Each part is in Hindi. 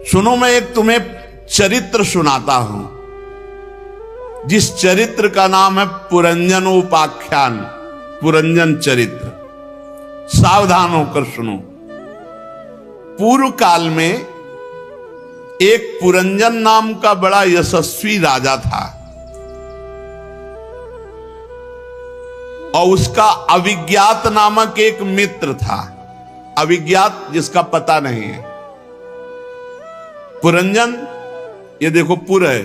सुनो, मैं एक तुम्हें चरित्र सुनाता हूं, जिस चरित्र का नाम है पुरंजनोपाख्यान, पुरंजन चरित्र। सावधान होकर सुनो। पूर्व काल में एक पुरंजन नाम का बड़ा यशस्वी राजा था और उसका अविज्ञात नामक एक मित्र था। अविज्ञात जिसका पता नहीं है। पुरंजन, ये देखो पुर है,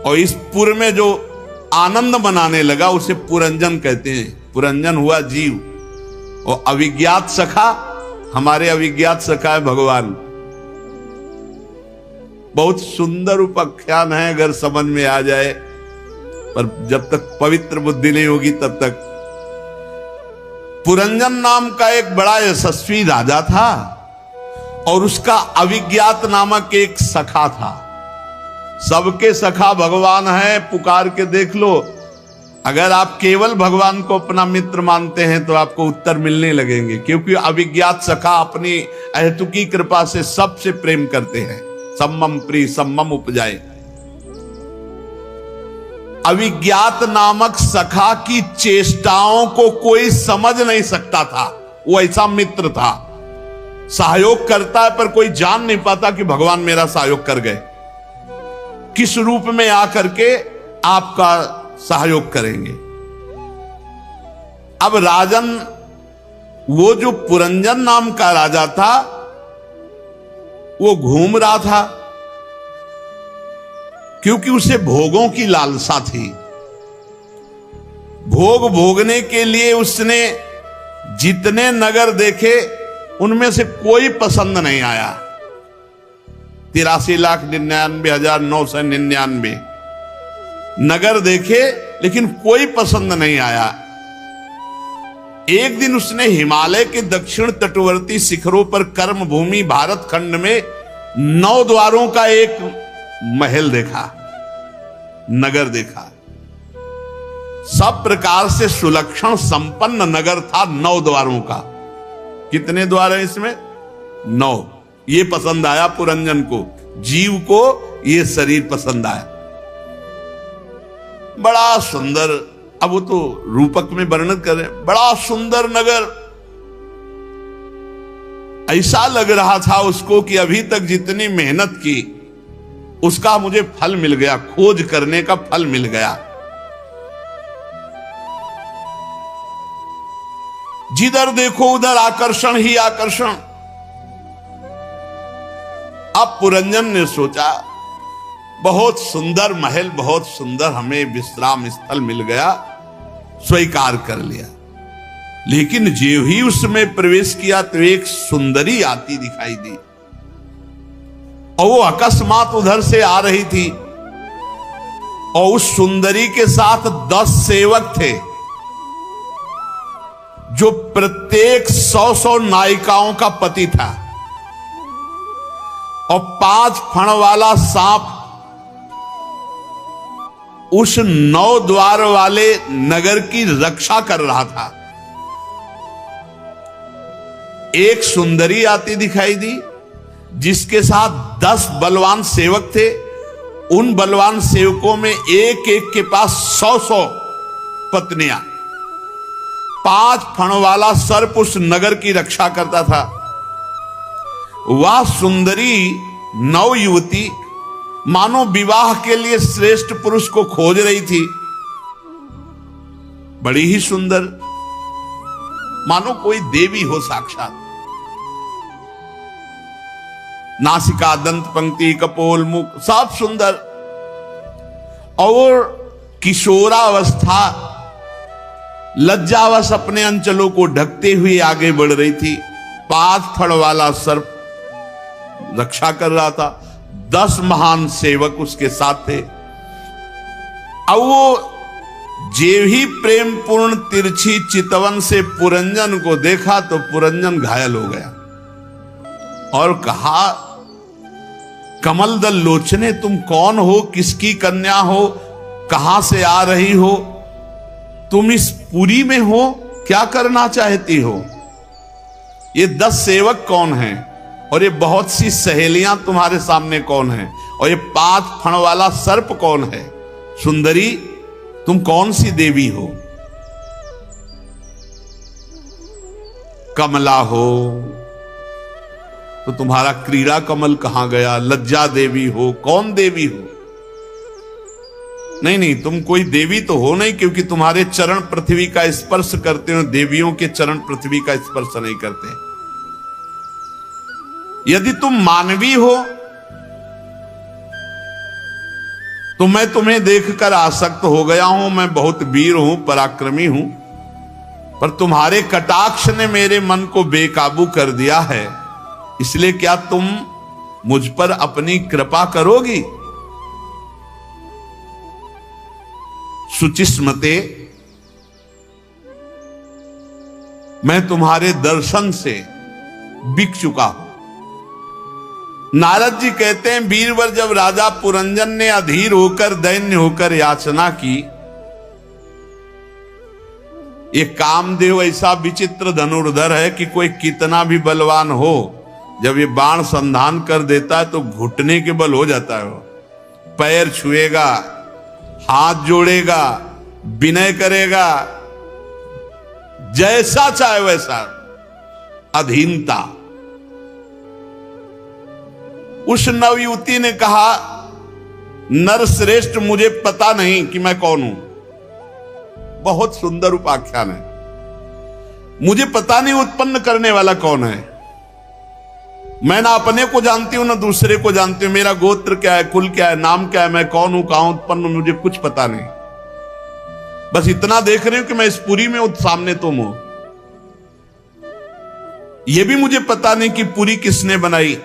और इस पुर में जो आनंद मनाने लगा उसे पुरंजन कहते हैं। पुरंजन हुआ जीव, और अविज्ञात सखा, हमारे अविज्ञात सखा है भगवान। बहुत सुंदर उपाख्यान है अगर समझ में आ जाए, पर जब तक पवित्र बुद्धि नहीं होगी तब तक। पुरंजन नाम का एक बड़ा यशस्वी राजा था और उसका अविज्ञात नामक एक सखा था। सबके सखा भगवान है, पुकार के देख लो। अगर आप केवल भगवान को अपना मित्र मानते हैं तो आपको उत्तर मिलने लगेंगे, क्योंकि अविज्ञात सखा अपनी अहेतुकी कृपा से सबसे प्रेम करते हैं। सम्मम प्रिय सम्मम उपजाए। अविज्ञात नामक सखा की चेष्टाओं को कोई समझ नहीं सकता था। वो ऐसा मित्र था, सहयोग करता है पर कोई जान नहीं पाता कि भगवान मेरा सहयोग कर गए, किस रूप में आकर के आपका सहयोग करेंगे। अब राजन, वो जो पुरंजन नाम का राजा था, वो घूम रहा था क्योंकि उसे भोगों की लालसा थी। भोग भोगने के लिए उसने जितने नगर देखे उनमें से कोई पसंद नहीं आया। 83,99,999 नगर देखे लेकिन कोई पसंद नहीं आया। एक दिन उसने हिमालय के दक्षिण तटवर्ती शिखरों पर कर्म भूमि भारत खंड में 9 द्वारों का एक महल देखा, नगर देखा। सब प्रकार से सुलक्षण संपन्न नगर था, 9 द्वारों का। कितने द्वार हैं इसमें? 9। ये पसंद आया पुरंजन को, जीव को ये शरीर पसंद आया। बड़ा सुंदर, अब वो तो रूपक में वर्णन करें, बड़ा सुंदर नगर। ऐसा लग रहा था उसको कि अभी तक जितनी मेहनत की उसका मुझे फल मिल गया, खोज करने का फल मिल गया। जिधर देखो उधर आकर्षण ही आकर्षण। अब पुरंजन ने सोचा, बहुत सुंदर महल, बहुत सुंदर हमें विश्राम स्थल मिल गया, स्वीकार कर लिया। लेकिन जो ही उसमें प्रवेश किया तो एक सुंदरी आती दिखाई दी, और वो अकस्मात उधर से आ रही थी, और उस सुंदरी के साथ 10 सेवक थे जो प्रत्येक 100 नायिकाओं का पति था, और 5 फण वाला सांप उस 9 द्वार वाले नगर की रक्षा कर रहा था। एक सुंदरी आती दिखाई दी जिसके साथ 10 बलवान सेवक थे। उन बलवान सेवकों में एक एक के पास 100 पत्नियां। 5 फण वाला सर्प उस नगर की रक्षा करता था। वह सुंदरी नव युवती मानो विवाह के लिए श्रेष्ठ पुरुष को खोज रही थी। बड़ी ही सुंदर, मानो कोई देवी हो साक्षात। नासिका, दंत पंक्ति, कपोल, मुख सब सुंदर, और किशोरावस्था लज्जावश अपने अंचलों को ढकते हुए आगे बढ़ रही थी। 5 फण वाला सर्प रक्षा कर रहा था। 10 महान सेवक उसके साथ थे। अब वो जेव ही प्रेम पूर्ण तिरछी चितवन से पुरंजन को देखा तो पुरंजन घायल हो गया और कहा, कमल दल लोचने, तुम कौन हो? किसकी कन्या हो? कहां से आ रही हो? तुम इस पुरी में हो? क्या करना चाहती हो? ये 10 सेवक कौन हैं और ये बहुत सी सहेलियां तुम्हारे सामने कौन है, और ये 5 फण वाला सर्प कौन है? सुंदरी, तुम कौन सी देवी हो? कमला हो तो तुम्हारा क्रीड़ा कमल कहां गया? लज्जा देवी हो, कौन देवी हो? नहीं नहीं, तुम कोई देवी तो हो नहीं, क्योंकि तुम्हारे चरण पृथ्वी का स्पर्श करते हो। देवियों के चरण पृथ्वी का स्पर्श नहीं करते। यदि तुम मानवी हो तो मैं तुम्हें देखकर आसक्त हो गया हूं। मैं बहुत वीर हूं, पराक्रमी हूं, पर तुम्हारे कटाक्ष ने मेरे मन को बेकाबू कर दिया है। इसलिए क्या तुम मुझ पर अपनी कृपा करोगी? शुचिस्मते, मैं तुम्हारे दर्शन से बिक चुका हूं। नारद जी कहते हैं, वीरवर जब राजा पुरंजन ने अधीर होकर, दैन्य होकर याचना की, ये कामदेव ऐसा विचित्र धनुर्धर है कि कोई कितना भी बलवान हो, जब ये बाण संधान कर देता है तो घुटने के बल हो जाता है। वो पैर छुएगा, हाथ जोड़ेगा, विनय करेगा, जैसा चाहे वैसा, अधीनता। उस नवयुवती ने कहा, नरश्रेष्ठ, मुझे पता नहीं कि मैं कौन हूं। बहुत सुंदर उपाख्यान है। मुझे पता नहीं उत्पन्न करने वाला कौन है। मैं ना अपने को जानती हूं ना दूसरे को जानती हूं। मेरा गोत्र क्या है, कुल क्या है, नाम क्या है, मैं कौन हूं, कहां उत्पन्न हूं, मुझे कुछ पता नहीं। बस इतना देख रही हूं कि मैं इस पुरी में सामने तुम हो। यह भी मुझे पता नहीं कि पुरी किसने बनाई।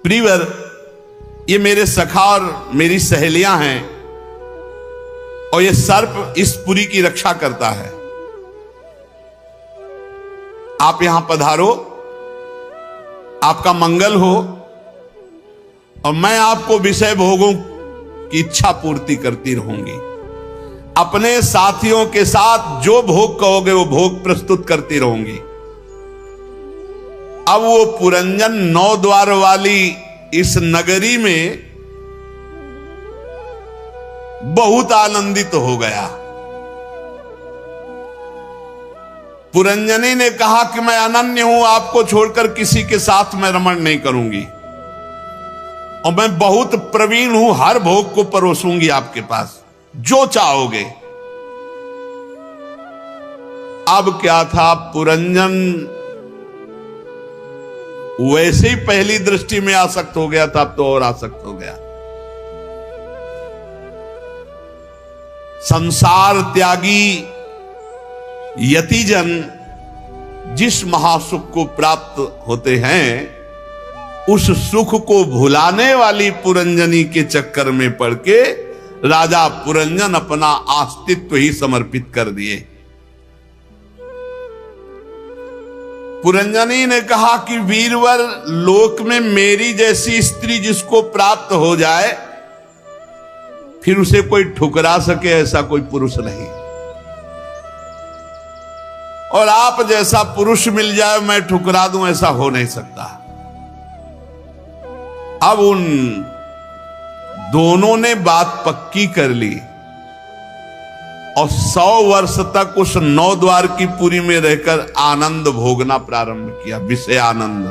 प्रियवर, ये मेरे सखा और मेरी सहेलियां हैं, और ये सर्प इस पुरी की रक्षा करता है। आप यहां पधारो, आपका मंगल हो, और मैं आपको विषय भोगों की इच्छा पूर्ति करती रहूंगी। अपने साथियों के साथ जो भोग कहोगे वो भोग प्रस्तुत करती रहूंगी। अब वो पुरंजन 9 द्वार वाली इस नगरी में बहुत आनंदित हो गया। पुरंजनी ने कहा कि मैं अनन्य हूं, आपको छोड़कर किसी के साथ मैं रमण नहीं करूंगी, और मैं बहुत प्रवीण हूं, हर भोग को परोसूंगी आपके पास, जो चाहोगे। अब क्या था, पुरंजन वैसे ही पहली दृष्टि में आसक्त हो गया था, अब तो और आसक्त हो गया। संसार त्यागी यतिजन जिस महासुख को प्राप्त होते हैं, उस सुख को भुलाने वाली पुरंजनी के चक्कर में पड़ के राजा पुरंजन अपना अस्तित्व ही समर्पित कर दिए। पुरंजनी ने कहा कि वीरवर, लोक में मेरी जैसी स्त्री जिसको प्राप्त हो जाए, फिर उसे कोई ठुकरा सके ऐसा कोई पुरुष नहीं। और आप जैसा पुरुष मिल जाए मैं ठुकरा दूं, ऐसा हो नहीं सकता। अब उन दोनों ने बात पक्की कर ली, और 100 वर्ष तक उस 9 द्वार की पुरी में रहकर आनंद भोगना प्रारंभ किया, विषय आनंद।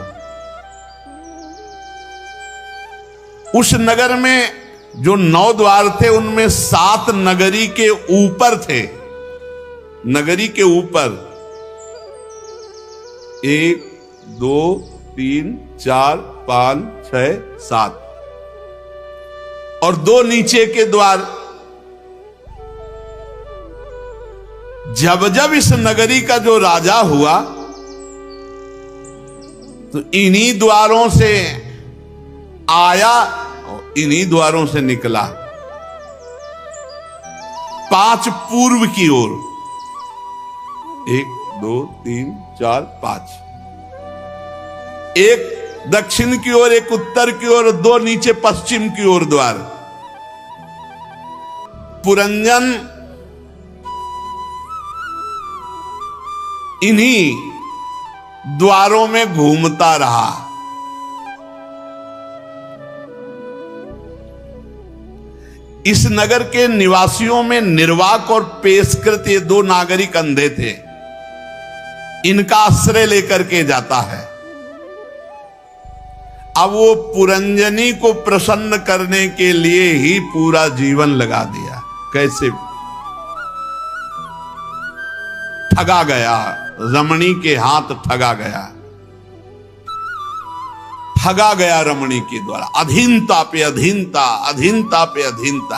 उस नगर में जो 9 द्वार थे, उनमें 7 नगरी के ऊपर थे। नगरी के ऊपर 1 2 3 4 5 6 7, और 2 नीचे के द्वार। जब जब इस नगरी का जो राजा हुआ, तो इन्हीं द्वारों से आया, इन्हीं द्वारों से निकला। 5 पूर्व की ओर, 1 2 3 4 5, एक दक्षिण की ओर, एक उत्तर की ओर, 2 नीचे पश्चिम की ओर द्वार। पुरंजन इन्हीं द्वारों में घूमता रहा। इस नगर के निवासियों में निर्वाक और पेशकृत ये दो नागरिक अंधे थे। इनका आश्रय लेकर के जाता है। अब वो पुरंजनी को प्रसन्न करने के लिए ही पूरा जीवन लगा दिया। कैसे ठगा गया, रमणी के हाथ ठगा गया, ठगा गया रमणी के द्वारा। अधीनता पे अधीनता, अधीनता पे अधीनता।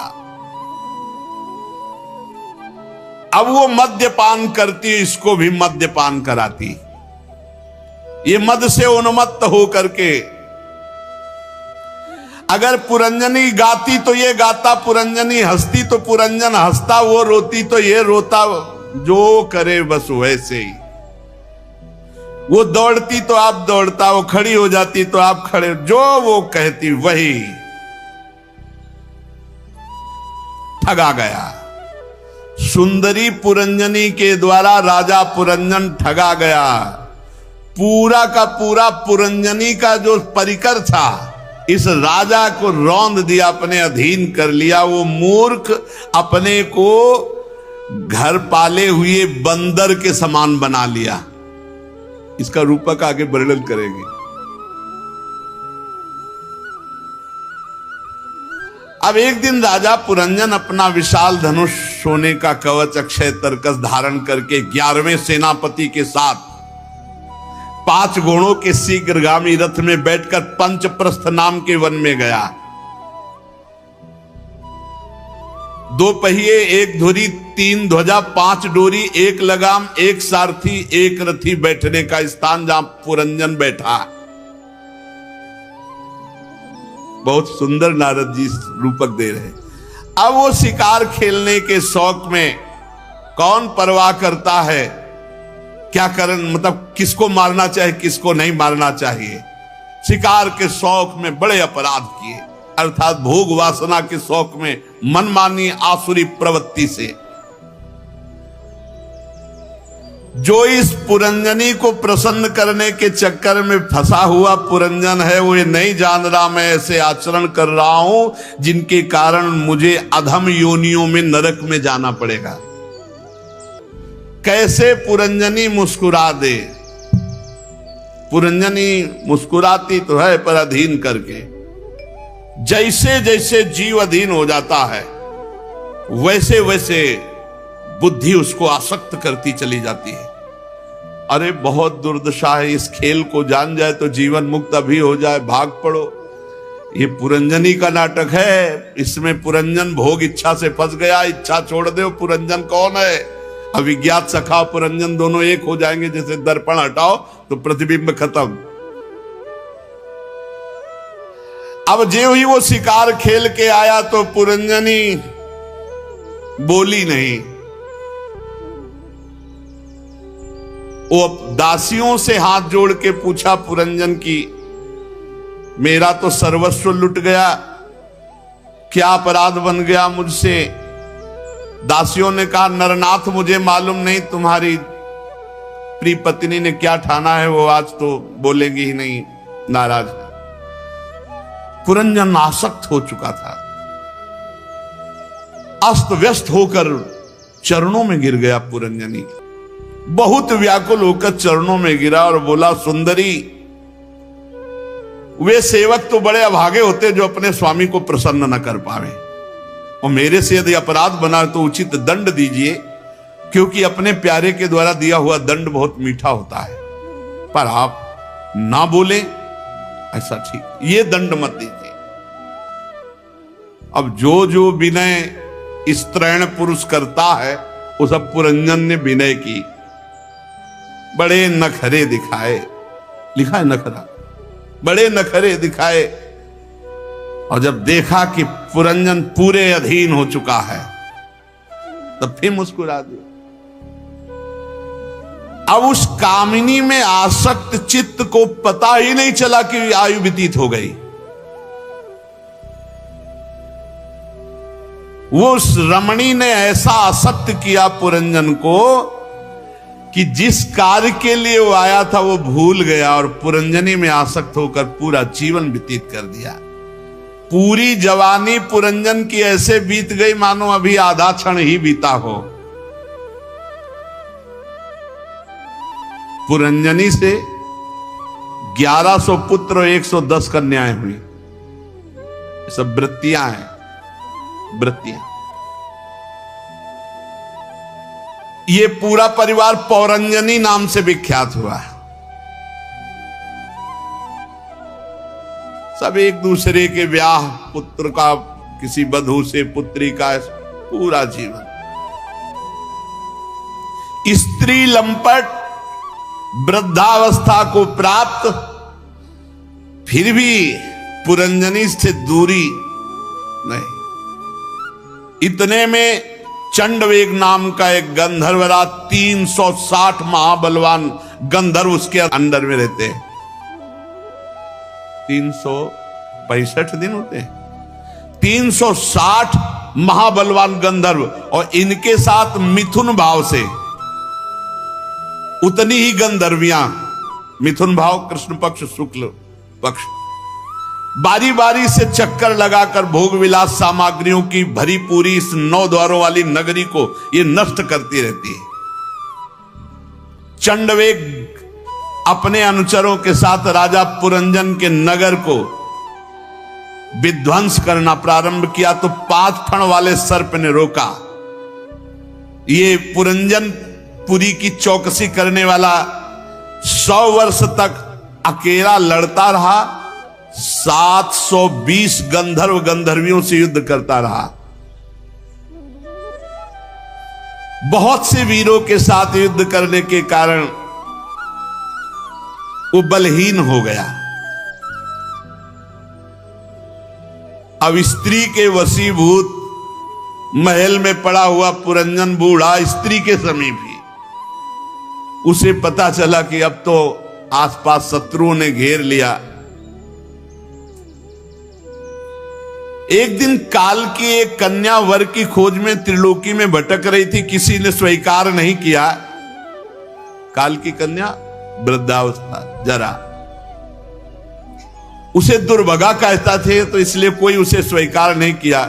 अब वो मद्यपान करती, इसको भी मद्यपान कराती। ये मद से उन्मत्त हो करके, अगर पुरंजनी गाती तो ये गाता, पुरंजनी हंसती तो पुरंजन हंसता, वो रोती तो ये रोता। जो करे बस वैसे ही। वो दौड़ती तो आप दौड़ता, वो खड़ी हो जाती तो आप खड़े, जो वो कहती वही। ठगा गया। सुंदरी पुरंजनी के द्वारा राजा पुरंजन ठगा गया। पूरा का पूरा पुरंजनी का जो परिकर था, इस राजा को रौंद दिया, अपने अधीन कर लिया। वो मूर्ख अपने को घर पाले हुए बंदर के समान बना लिया। इसका रूपक आगे वर्णन करेंगे। अब एक दिन राजा पुरंजन अपना विशाल धनुष, सोने का कवच, अक्षय तरकस धारण करके 11वें सेनापति के साथ 5 घोड़ों के शीघ्रगामी रथ में बैठकर पंचप्रस्थ नाम के वन में गया। 2 पहिए, 1 धुरी, 3 ध्वजा, 5 डोरी, 1 लगाम, 1 सारथी, 1 रथी बैठने का स्थान जहां पुरंजन बैठा। बहुत सुंदर नारद जी रूपक दे रहे। अब वो शिकार खेलने के शौक में कौन परवाह करता है क्या करन, मतलब किसको मारना चाहिए किसको नहीं मारना चाहिए। शिकार के शौक में बड़े अपराध किए, अर्थात भोग वासना के शौक में मनमानी आसुरी प्रवृत्ति से। जो इस पुरंजनी को प्रसन्न करने के चक्कर में फंसा हुआ पुरंजन है, वो ये नहीं जान रहा मैं ऐसे आचरण कर रहा हूं जिनके कारण मुझे अधम योनियों में, नरक में जाना पड़ेगा। कैसे पुरंजनी मुस्कुरा दे। पुरंजनी मुस्कुराती तो है पर अधीन करके। जैसे जैसे जीव अधीन हो जाता है वैसे वैसे बुद्धि उसको आसक्त करती चली जाती है। अरे बहुत दुर्दशा है, इस खेल को जान जाए तो जीवन मुक्त अभी हो जाए, भाग पड़ो। ये पुरंजनी का नाटक है। इसमें पुरंजन भोग इच्छा से फंस गया, इच्छा छोड़ दो। पुरंजन कौन है? अविज्ञात सखा पुरंजन दोनों एक हो जाएंगे। जैसे दर्पण हटाओ तो प्रतिबिंब खत्म। अब जो ही वो शिकार खेल के आया तो पुरंजनी बोली नहीं। वो दासियों से हाथ जोड़ के पूछा पुरंजन की, मेरा तो सर्वस्व लुट गया, क्या अपराध बन गया मुझसे? दासियों ने कहा, नरनाथ मुझे मालूम नहीं तुम्हारी प्रिय पत्नी ने क्या ठाना है, वो आज तो बोलेगी ही नहीं, नाराज है। पुरंजन आसक्त हो चुका था, अस्त व्यस्त होकर चरणों में गिर गया। पुरंजनी बहुत व्याकुल होकर चरणों में गिरा और बोला, सुंदरी, वे सेवक तो बड़े अभागे होते जो अपने स्वामी को प्रसन्न न कर पावे, और मेरे से यदि अपराध बना तो उचित दंड दीजिए, क्योंकि अपने प्यारे के द्वारा दिया हुआ दंड बहुत मीठा होता है। पर आप ना बोले ऐसा ठीक, ये दंड मत दीजिए। अब जो जो विनय स्त्रैण पुरुष करता है वो सब पुरंजन ने विनय की। बड़े नखरे दिखाए, लिखा है नखरा, बड़े नखरे दिखाए। और जब देखा कि पुरंजन पूरे अधीन हो चुका है तब फिर मुस्कुरा दिया। अब उस कामिनी में आसक्त चित्त को पता ही नहीं चला कि आयु व्यतीत हो गई। वो उस रमणी ने ऐसा आसक्त किया पुरंजन को कि जिस कार्य के लिए वो आया था वो भूल गया और पुरंजनी में आसक्त होकर पूरा जीवन व्यतीत कर दिया। पूरी जवानी पुरंजन की ऐसे बीत गई मानो अभी आधा क्षण ही बीता हो। पुरंजनी से 1100 पुत्र और 110 कन्याएं हुई। सब वृत्तियां हैं, वृत्तियां। ये पूरा परिवार पौरंजनी नाम से विख्यात हुआ है। सब एक दूसरे के ब्याह, पुत्र का किसी बधू से, पुत्री का, पूरा जीवन। स्त्री लंपट वृद्धावस्था को प्राप्त, फिर भी पुरंजनी से दूरी नहीं। इतने में चंडवेग नाम का एक गंधर्वराज, 360 महाबलवान गंधर्व उसके अंडर में रहते हैं। 365 दिन होते हैं। 360 महाबलवान गंधर्व, और इनके साथ मिथुन भाव से उतनी ही गंधर्वियां। मिथुन भाव कृष्ण पक्ष, शुक्ल पक्ष। बारी बारी से चक्कर लगाकर भोग विलास सामग्रियों की भरी पूरी इस 9 द्वारों वाली नगरी को ये नष्ट करती रहती है। चंडवेग अपने अनुचरों के साथ राजा पुरंजन के नगर को विध्वंस करना प्रारंभ किया तो 5 फण वाले सर्प ने रोका। ये पुरंजन पुरी की चौकसी करने वाला 100 वर्ष तक अकेला लड़ता रहा। 720 गंधर्व गंधर्वियों से युद्ध करता रहा। बहुत से वीरों के साथ युद्ध करने के कारण वो बलहीन हो गया। अब स्त्री के वशीभूत महल में पड़ा हुआ पुरंजन बूढ़ा स्त्री के समीप ही, उसे पता चला कि अब तो आसपास शत्रुओं ने घेर लिया। एक दिन काल की एक कन्या वर की खोज में त्रिलोकी में भटक रही थी, किसी ने स्वीकार नहीं किया। काल की कन्या वृद्धावस्था, जरा, उसे दुर्भगा कहता थे तो इसलिए कोई उसे स्वीकार नहीं किया।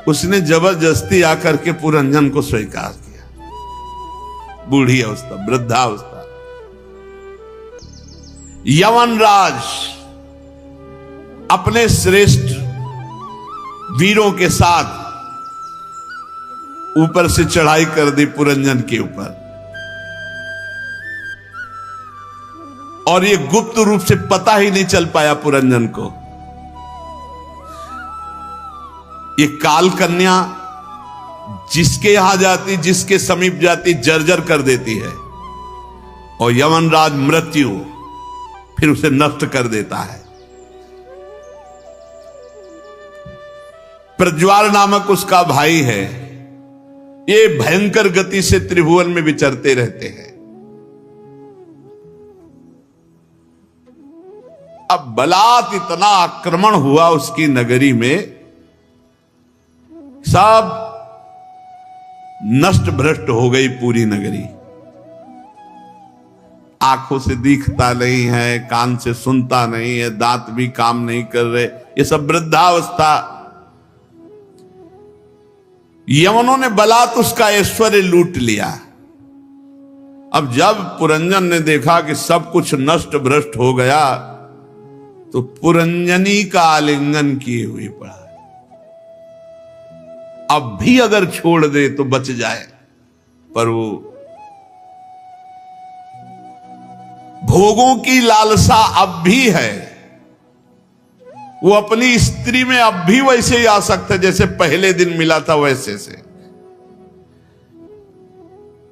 उसने जबरदस्ती आकर के पुरंजन को स्वीकार किया। बूढ़ी अवस्था, वृद्धावस्था। यमनराज अपने श्रेष्ठ वीरों के साथ ऊपर से चढ़ाई कर दी पुरंजन के ऊपर, और ये गुप्त रूप से पता ही नहीं चल पाया पुरंजन को। ये काल कन्या जिसके यहां जाती, जिसके समीप जाती, जर्जर कर देती है, और यमनराज मृत्यु फिर उसे नष्ट कर देता है। प्रज्वाल नामक उसका भाई है। ये भयंकर गति से त्रिभुवन में विचरते रहते हैं। अब बलात् इतना आक्रमण हुआ उसकी नगरी में, सब नष्ट भ्रष्ट हो गई पूरी नगरी। आंखों से दिखता नहीं है, कान से सुनता नहीं है, दांत भी काम नहीं कर रहे, ये सब वृद्धावस्था। यमनों ने बलात् उसका ऐश्वर्य लूट लिया। अब जब पुरंजन ने देखा कि सब कुछ नष्ट भ्रष्ट हो गया तो पुरंजनी का आलिंगन किए हुए पड़ा। अब भी अगर छोड़ दे तो बच जाए, पर वो भोगों की लालसा अब भी है। वो अपनी स्त्री में अब भी वैसे ही आसक्त है जैसे पहले दिन मिला था वैसे से।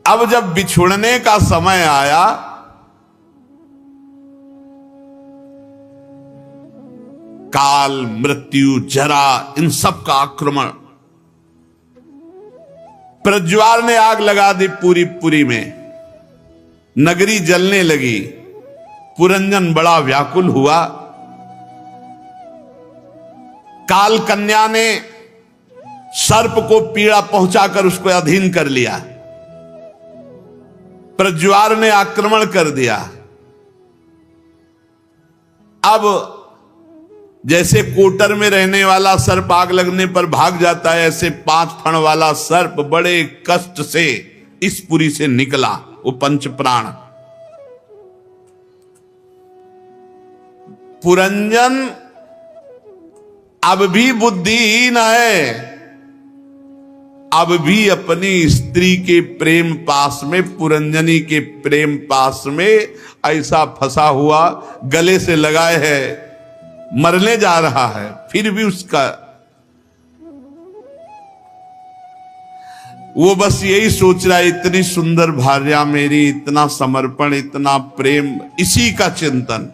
अब जब बिछुड़ने का समय आया, काल, मृत्यु, जरा, इन सब का आक्रमण। प्रज्वाल ने आग लगा दी पूरी पुरी में, नगरी जलने लगी। पुरंजन बड़ा व्याकुल हुआ। काल कन्या ने सर्प को पीड़ा पहुंचाकर उसको अधीन कर लिया। प्रज्वार ने आक्रमण कर दिया। अब जैसे कोटर में रहने वाला सर्प आग लगने पर भाग जाता है, ऐसे 5 फण वाला सर्प बड़े कष्ट से इस पुरी से निकला, वो पंच प्राण। पुरंजन अब भी बुद्धिहीन है, अब भी अपनी स्त्री के प्रेम पास में, पुरंजनी के प्रेम पास में ऐसा फंसा हुआ, गले से लगाए है, मरने जा रहा है, फिर भी उसका वो बस यही सोच रहा है, इतनी सुंदर भार्या मेरी, इतना समर्पण, इतना प्रेम, इसी का चिंतन।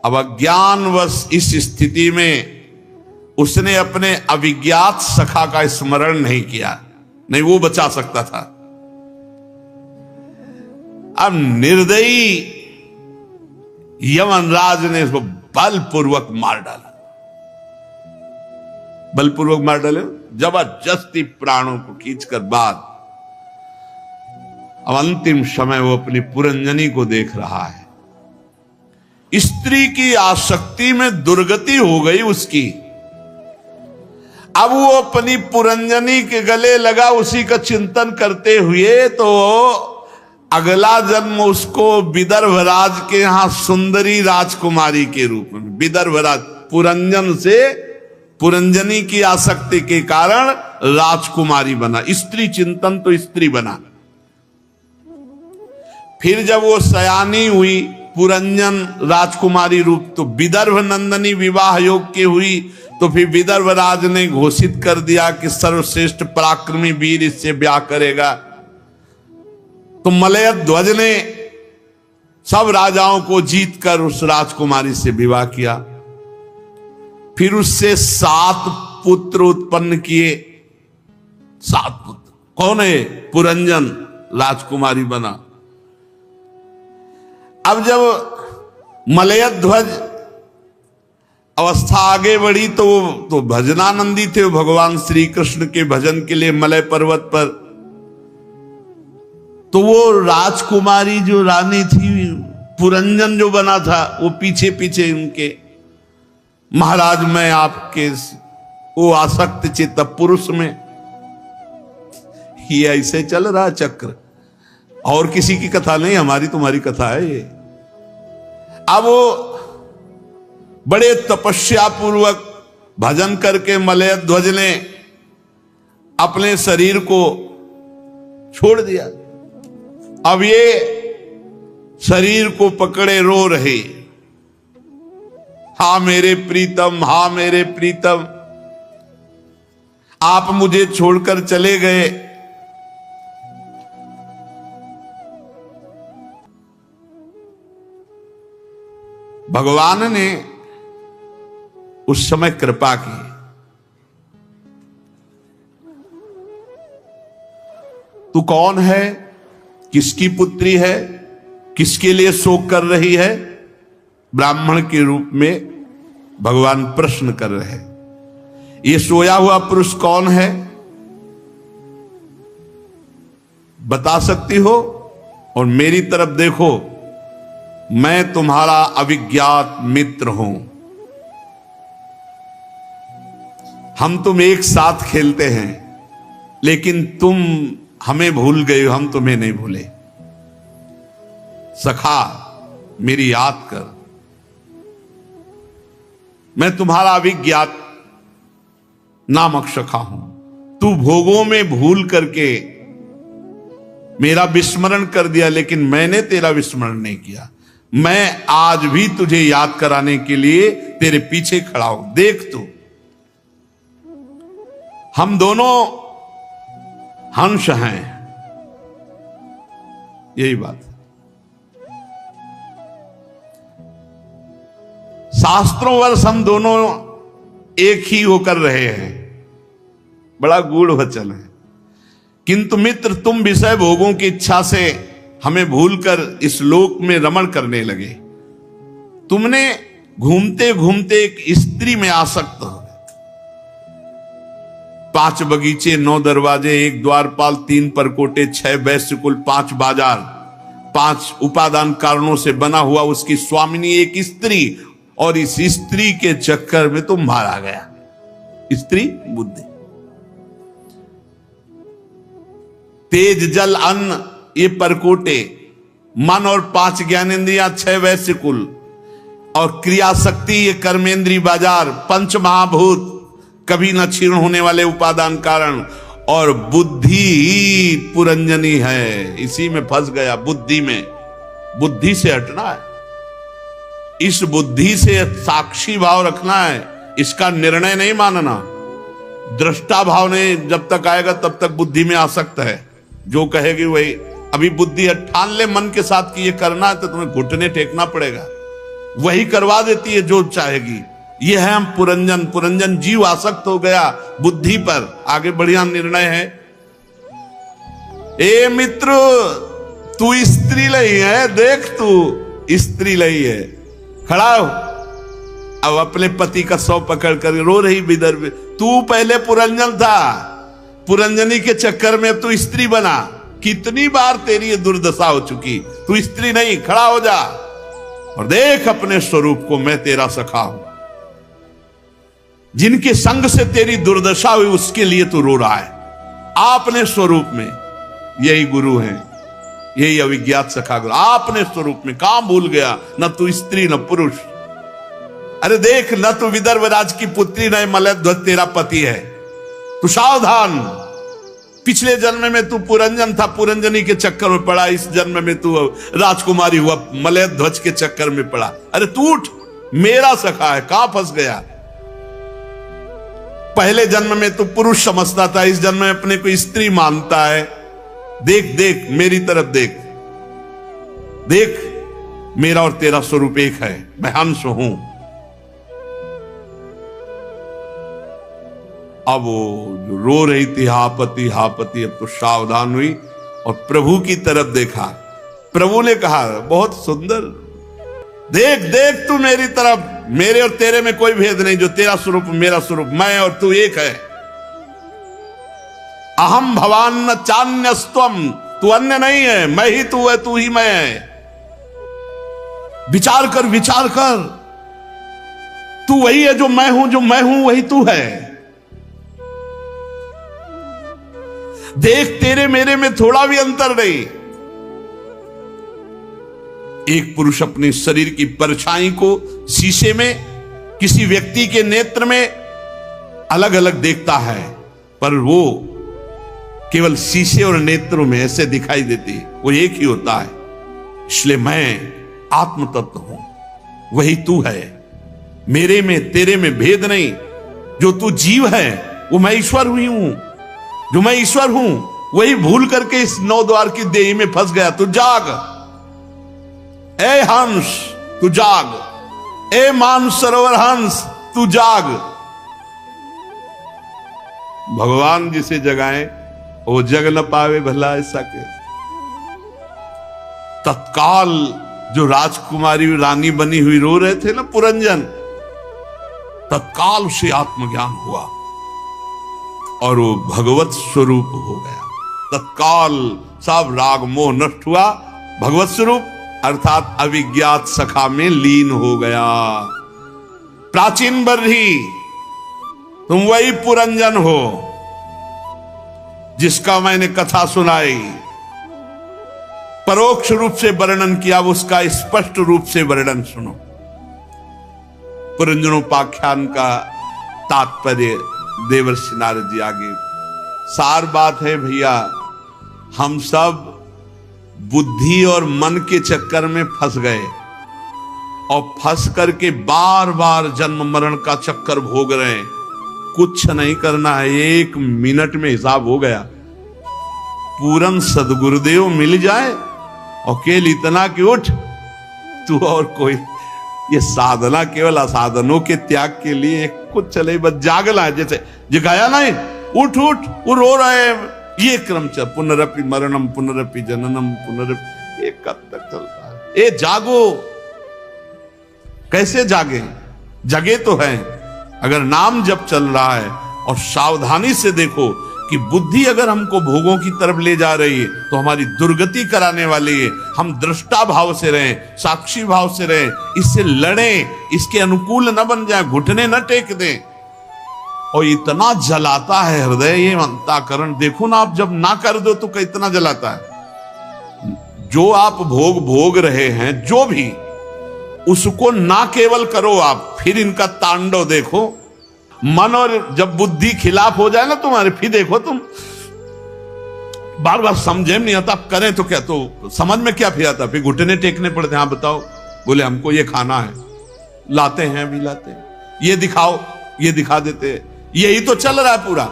अब अज्ञानवश इस स्थिति में उसने अपने अविज्ञात सखा का स्मरण नहीं किया, नहीं वो बचा सकता था। अब निर्दयी यमनराज ने उसको बलपूर्वक मार डाला, बलपूर्वक मार डाले, जबरदस्ती प्राणों को खींचकर बाद। अब अंतिम समय वो अपनी पुरंजनी को देख रहा है। स्त्री की आसक्ति में दुर्गति हो गई उसकी। अब वो अपनी पुरंजनी के गले लगा, उसी का चिंतन करते हुए, तो अगला जन्म उसको विदर्भराज के यहां सुंदरी राजकुमारी के रूप में, विदर्भराज पुरंजन से पुरंजनी की आसक्ति के कारण राजकुमारी बना, स्त्री चिंतन तो स्त्री बना। फिर जब वो सयानी हुई, पुरंजन राजकुमारी रूप, तो विदर्भ नंदनी विवाह योग की हुई, तो फिर विदर्भराज ने घोषित कर दिया कि सर्वश्रेष्ठ पराक्रमी वीर इससे ब्याह करेगा। तो मलय ध्वज ने सब राजाओं को जीतकर उस राजकुमारी से विवाह किया। फिर उससे 7 पुत्र उत्पन्न किए, 7 पुत्र। कौन है? पुरंजन राजकुमारी बना। अब जब मलय ध्वज अवस्था आगे बढ़ी तो भजनानंदी थे, भगवान श्री कृष्ण के भजन के लिए मलय पर्वत पर। तो वो राजकुमारी जो रानी थी, पुरंजन जो बना था, वो पीछे पीछे उनके, महाराज मैं आपके वो आसक्त चित्त पुरुष में, ये ऐसे चल रहा चक्र, और किसी की कथा नहीं, हमारी तुम्हारी कथा है ये। अब वो बड़े तपस्या पूर्वक भजन करके मलय ध्वज ने अपने शरीर को छोड़ दिया। अब ये शरीर को पकड़े रो रहे, हा मेरे प्रीतम, हा मेरे प्रीतम, आप मुझे छोड़कर चले गए। भगवान ने उस समय कृपा की। तू कौन है, किसकी पुत्री है, किसके लिए शोक कर रही है? ब्राह्मण के रूप में भगवान प्रश्न कर रहे हैं। ये सोया हुआ पुरुष कौन है, बता सकती हो? और मेरी तरफ देखो, मैं तुम्हारा अविज्ञात मित्र हूं, हम तुम एक साथ खेलते हैं, लेकिन तुम हमें भूल गए हो, हम तुम्हें नहीं भूले। सखा मेरी याद कर, मैं तुम्हारा अविज्ञात नामक सखा हूं। तू भोगों में भूल करके मेरा विस्मरण कर दिया, लेकिन मैंने तेरा विस्मरण नहीं किया। मैं आज भी तुझे याद कराने के लिए तेरे पीछे खड़ा हूं। देख तू, हम दोनों हंस हैं, यही बात है। शास्त्रों वर्ष हम दोनों एक ही होकर रहे हैं, बड़ा गूढ़ वचन है। किंतु मित्र, तुम विषय भोगों की इच्छा से हमें भूलकर इस लोक में रमण करने लगे। तुमने घूमते घूमते एक स्त्री में आसक्त हो, 5 बगीचे, 9 दरवाजे, 1 द्वारपाल, 3 परकोटे, 6 वैश्य कुल, 5 बाजार, 5 उपादान कारणों से बना हुआ उसकी स्वामिनी एक स्त्री, और इस स्त्री के चक्कर में तो मारा गया। स्त्री बुद्धि, तेज जल अन्न ये परकोटे, मन और 5 ज्ञानेंद्रियां, 6 वैश्य कुल, और क्रिया शक्ति ये कर्मेंद्री बाजार, 5 महाभूत कभी न क्षीण होने वाले उपादान कारण, और बुद्धि ही पुरंजनी है। इसी में फंस गया, बुद्धि में। बुद्धि से हटना है, इस बुद्धि से साक्षी भाव रखना है, इसका निर्णय नहीं मानना। दृष्टा भाव नहीं जब तक आएगा तब तक बुद्धि में आ सकता है, जो कहेगी वही। अभी बुद्धि ठान ले मन के साथ कि ये करना है तो तुम्हें घुटने टेकना पड़ेगा, वही करवा देती है जो चाहेगी। ये है हम पुरंजन। पुरंजन जीव आसक्त हो गया बुद्धि पर, आगे बढ़िया निर्णय है। ए मित्र, तू स्त्री लई है, देख तू स्त्री लई है, खड़ा हो। अब अपने पति का सौ पकड़ कर रो रही विदर्भ, तू पहले पुरंजन था, पुरंजनी के चक्कर में तू स्त्री बना। कितनी बार तेरी ये दुर्दशा हो चुकी, तू स्त्री नहीं, खड़ा हो जा और देख अपने स्वरूप को, मैं तेरा सखा हूं। जिनके संग से तेरी दुर्दशा हुई उसके लिए तू रो रहा है, आपने स्वरूप में। यही गुरु हैं, यही अविज्ञात सखा गुरु। आपने स्वरूप में काम भूल गया, न तू स्त्री न पुरुष। अरे देख, न तू विदर्भ राज की पुत्री, न मलयध्वज तेरा पति है। तू सावधान, पिछले जन्म में तू पुरंजन था, पुरंजनी के चक्कर में पड़ा। इस जन्म में तू राजकुमारी हुआ, मलयध्वज के चक्कर में पड़ा। अरे तू उठ, मेरा सखा है, कहां फंस गया। पहले जन्म में तू पुरुष समझता था, इस जन्म में अपने को स्त्री मानता है। देख देख, मेरी तरफ देख, देख मेरा और तेरा स्वरूप एक है, मैं हंस हूं। अब वो जो रो रही थी हापति हापति, अब तो सावधान हुई और प्रभु की तरफ देखा। प्रभु ने कहा, बहुत सुंदर, देख देख तू मेरी तरफ, मेरे और तेरे में कोई भेद नहीं, जो तेरा स्वरूप मेरा स्वरूप, मैं और तू एक है। अहम भवान न चान्यस्त्वम, तू अन्य नहीं है, मैं ही तू है, तू ही मैं है। विचार कर, विचार कर, तू वही है जो मैं हूं, जो मैं हूं वही तू है। देख, तेरे मेरे में थोड़ा भी अंतर नहीं। एक पुरुष अपने शरीर की परछाई को शीशे में, किसी व्यक्ति के नेत्र में अलग अलग देखता है, पर वो केवल शीशे और नेत्रों में ऐसे दिखाई देती, वो एक ही होता है। इसलिए मैं आत्म तत्व हूं, वही तू है। मेरे में तेरे में भेद नहीं। जो तू जीव है वो मैं ईश्वर हुई हूं, जो मैं ईश्वर हूं वही भूल करके इस 9 द्वार की देही में फंस गया। तू जाग, ए हंस तू जाग, ए मान सरोवर हंस तू जाग। भगवान जिसे जगाए वो जग न पावे, भला ऐसा कैसे। तत्काल जो राजकुमारी रानी बनी हुई रो रहे थे ना पुरंजन, तत्काल उसे आत्मज्ञान हुआ और वो भगवत स्वरूप हो गया। तत्काल सब राग मोह नष्ट हुआ, भगवत स्वरूप अर्थात अविज्ञात सखा में लीन हो गया। प्राचीन बर्ही, तुम वही पुरंजन हो जिसका मैंने कथा सुनाई, परोक्ष रूप से वर्णन किया, उसका स्पष्ट रूप से वर्णन सुनो। पुरंजनोपाख्यान का तात्पर्य देवर्षि नारद जी आगे सार बात है। भैया, हम सब बुद्धि और मन के चक्कर में फंस गए और फंस करके बार बार जन्म मरण का चक्कर भोग रहे हैं। कुछ नहीं करना है, 1 मिनट में हिसाब हो गया। पूरन सदगुरुदेव मिल जाए और केवल इतना कि उठ तू और कोई, ये साधना केवल असाधनों के त्याग के लिए कुछ चले, बस जागना है। जैसे जगाया नहीं, उठ उठ, वो रो रहे हैं, ये क्रम चल, पुनरपि मरणम पुनरपि जननम पुनरपि, ये कब तक चलता है। ए जागो, कैसे जागे? जगे तो हैं, अगर नाम जब चल रहा है और सावधानी से देखो कि बुद्धि अगर हमको भोगों की तरफ ले जा रही है तो हमारी दुर्गति कराने वाली है। हम दृष्टा भाव से रहें, साक्षी भाव से रहें, इससे लड़ें, इसके अनुकूल न बन जाए, घुटने न टेक दें। और इतना जलाता है हृदय, ये अंतःकरण देखो ना, आप जब ना कर दो तो कितना जलाता है। जो आप भोग रहे हैं, जो भी, उसको ना केवल करो आप, फिर इनका तांडव देखो। मन और जब बुद्धि खिलाफ हो जाए ना तुम्हारे, फिर देखो तुम बार बार समझे नहीं आता, करें तो क्या, तो समझ में क्या फिर आता, फिर घुटने टेकने पड़ते हैं। हाँ बताओ, बोले हमको ये खाना है, लाते हैं भी लाते हैं, ये दिखाओ, ये दिखा देते हैं। यही तो चल रहा है पूरा,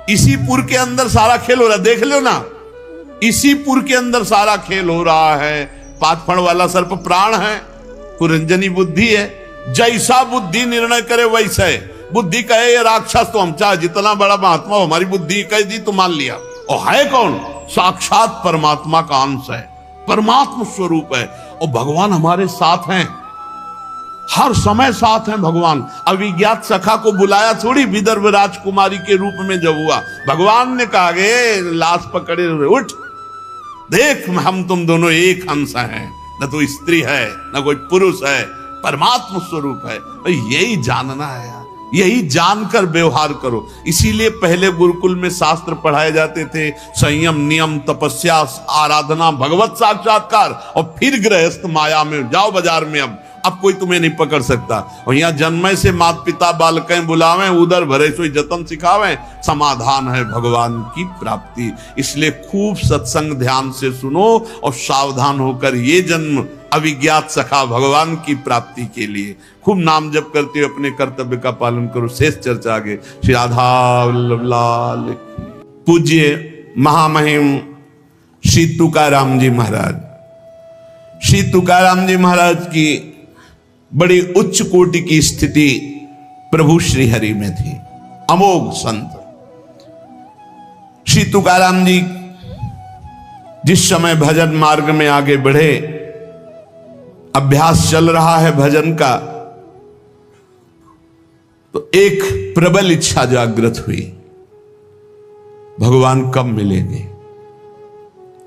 इसी पुर के अंदर सारा खेल हो रहा है, देख लो ना, इसी पुर के अंदर सारा खेल हो रहा है। पांच फण वाला सर्प प्राण है, पुरंजनी बुद्धि है, जैसा बुद्धि निर्णय करे वैसा है। बुद्धि कहे ये राक्षस, तो हम चाहे जितना बड़ा महात्मा हो, हमारी बुद्धि कह दी तो मान लिया। और है कौन? साक्षात परमात्मा का अंश है, परमात्मा स्वरूप है। और भगवान हमारे साथ हैं, हर समय साथ हैं भगवान। अविज्ञात सखा को बुलाया थोड़ी विदर्भ राजकुमारी के रूप में जब हुआ, भगवान ने कहा गे लाश पकड़े उठ, देख हम तुम दोनों एक अंश हैं, न तो स्त्री है न कोई पुरुष है, परमात्मा स्वरूप है। यही जानना है यार, यही जानकर व्यवहार करो। इसीलिए पहले गुरुकुल में शास्त्र पढ़ाए जाते थे, संयम, नियम, तपस्या, आराधना, भगवत साक्षात्कार, और फिर गृहस्थ माया में जाओ बाजार में। अब कोई तुम्हें नहीं पकड़ सकता। और यहाँ जन्म से माता पिता बालकें बुलावें, उधर भरे सोई जतन सिखावें, समाधान है भगवान की प्राप्ति। इसलिए खूब सत्संग ध्यान से सुनो और सावधान होकर ये जन्म अविज्ञात सखा भगवान की प्राप्ति के लिए खूब नाम जप करते हुए अपने कर्तव्य का पालन करो। शेष चर्चा आगे। श्री राधा वल्लभ लाल। पूज्य महामहिम श्री तुकाराम जी महाराज, श्री तुकाराम जी महाराज की बड़ी उच्च कोटि की स्थिति प्रभु श्री हरि में थी। अमोघ संत श्री तुकाराम जी जिस समय भजन मार्ग में आगे बढ़े, अभ्यास चल रहा है भजन का, तो एक प्रबल इच्छा जागृत हुई, भगवान कब मिलेंगे।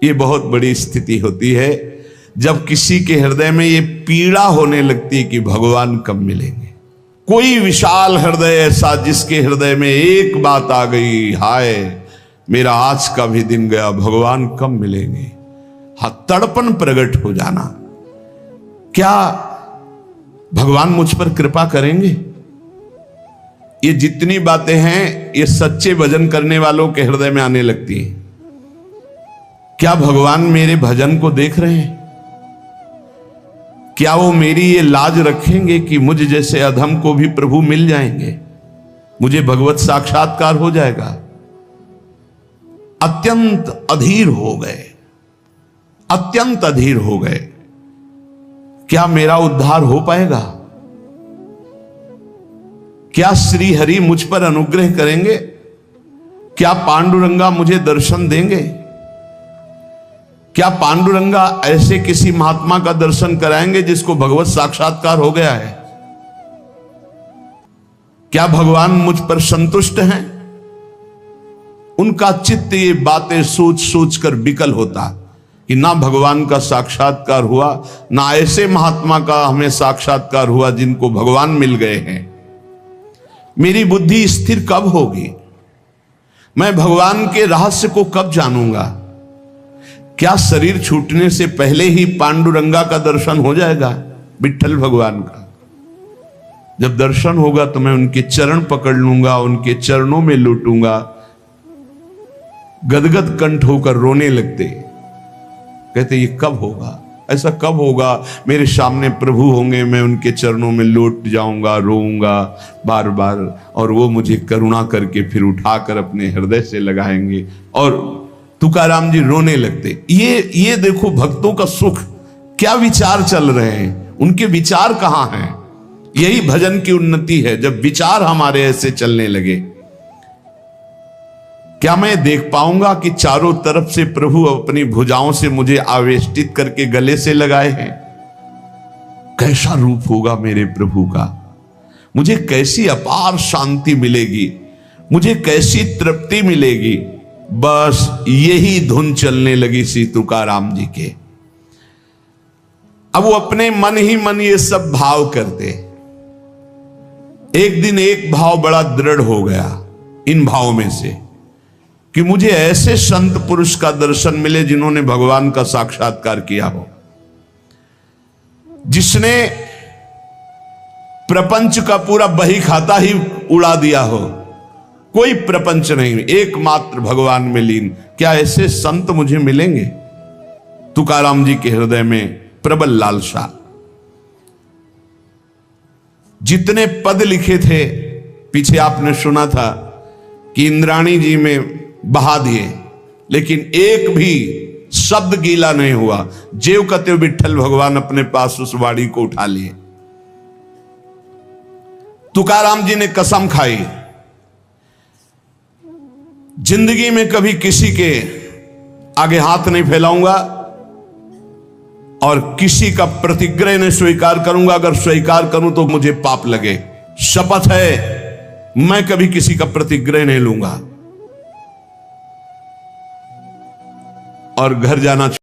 ये बहुत बड़ी स्थिति होती है जब किसी के हृदय में ये पीड़ा होने लगती है कि भगवान कब मिलेंगे। कोई विशाल हृदय ऐसा जिसके हृदय में एक बात आ गई, हाय मेरा आज का भी दिन गया, भगवान कब मिलेंगे। हाँ, तड़पन प्रकट हो जाना, क्या भगवान मुझ पर कृपा करेंगे। ये जितनी बातें हैं ये सच्चे भजन करने वालों के हृदय में आने लगती हैं। क्या भगवान मेरे भजन को देख रहे हैं? क्या वो मेरी ये लाज रखेंगे कि मुझ जैसे अधम को भी प्रभु मिल जाएंगे, मुझे भगवत साक्षात्कार हो जाएगा। अत्यंत अधीर हो गए, अत्यंत अधीर हो गए। क्या मेरा उद्धार हो पाएगा? क्या श्री हरि मुझ पर अनुग्रह करेंगे? क्या पांडुरंगा मुझे दर्शन देंगे? क्या पांडुरंगा ऐसे किसी महात्मा का दर्शन कराएंगे जिसको भगवत साक्षात्कार हो गया है? क्या भगवान मुझ पर संतुष्ट हैं? उनका चित्त ये बातें सोच सोच कर विकल होता कि ना भगवान का साक्षात्कार हुआ, ना ऐसे महात्मा का हमें साक्षात्कार हुआ जिनको भगवान मिल गए हैं। मेरी बुद्धि स्थिर कब होगी? मैं भगवान के रहस्य को कब जानूंगा? क्या शरीर छूटने से पहले ही पांडुरंगा का दर्शन हो जाएगा? विठ्ठल भगवान का जब दर्शन होगा तो मैं उनके चरण पकड़ लूंगा, उनके चरणों में लूटूंगा। गदगद कंठ होकर रोने लगते, कहते ये कब होगा, ऐसा कब होगा? मेरे सामने प्रभु होंगे, मैं उनके चरणों में लौट जाऊंगा, रोऊंगा बार बार, और वो मुझे करुणा करके फिर उठाकर अपने हृदय से लगाएंगे। और तुकाराम जी रोने लगते। ये देखो भक्तों का सुख, क्या विचार चल रहे हैं, उनके विचार कहां हैं। यही भजन की उन्नति है, जब विचार हमारे ऐसे चलने लगे। क्या मैं देख पाऊंगा कि चारों तरफ से प्रभु अपनी भुजाओं से मुझे आवेष्टित करके गले से लगाए हैं? कैसा रूप होगा मेरे प्रभु का, मुझे कैसी अपार शांति मिलेगी। मुझे कैसी तृप्ति मिलेगी। बस यही धुन चलने लगी श्री तुकाराम जी के। अब वो अपने मन ही मन ये सब भाव करते। एक दिन एक भाव बड़ा दृढ़ हो गया इन भावों में से कि मुझे ऐसे संत पुरुष का दर्शन मिले जिन्होंने भगवान का साक्षात्कार किया हो, जिसने प्रपंच का पूरा बही खाता ही उड़ा दिया हो, कोई प्रपंच नहीं, एकमात्र भगवान में लीन। क्या ऐसे संत मुझे मिलेंगे? तुकाराम जी के हृदय में प्रबल लालसा। जितने पद लिखे थे, पीछे आपने सुना था कि इंद्राणी जी में बहा दिए, लेकिन एक भी शब्द गीला नहीं हुआ। जेव कते विठल भगवान अपने पास उस वाणी को उठा लिए। तुकाराम जी ने कसम खाई, जिंदगी में कभी किसी के आगे हाथ नहीं फैलाऊंगा और किसी का प्रतिग्रह नहीं स्वीकार करूंगा। अगर स्वीकार करूं तो मुझे पाप लगे। शपथ है, मैं कभी किसी का प्रतिग्रह नहीं लूंगा और घर जाना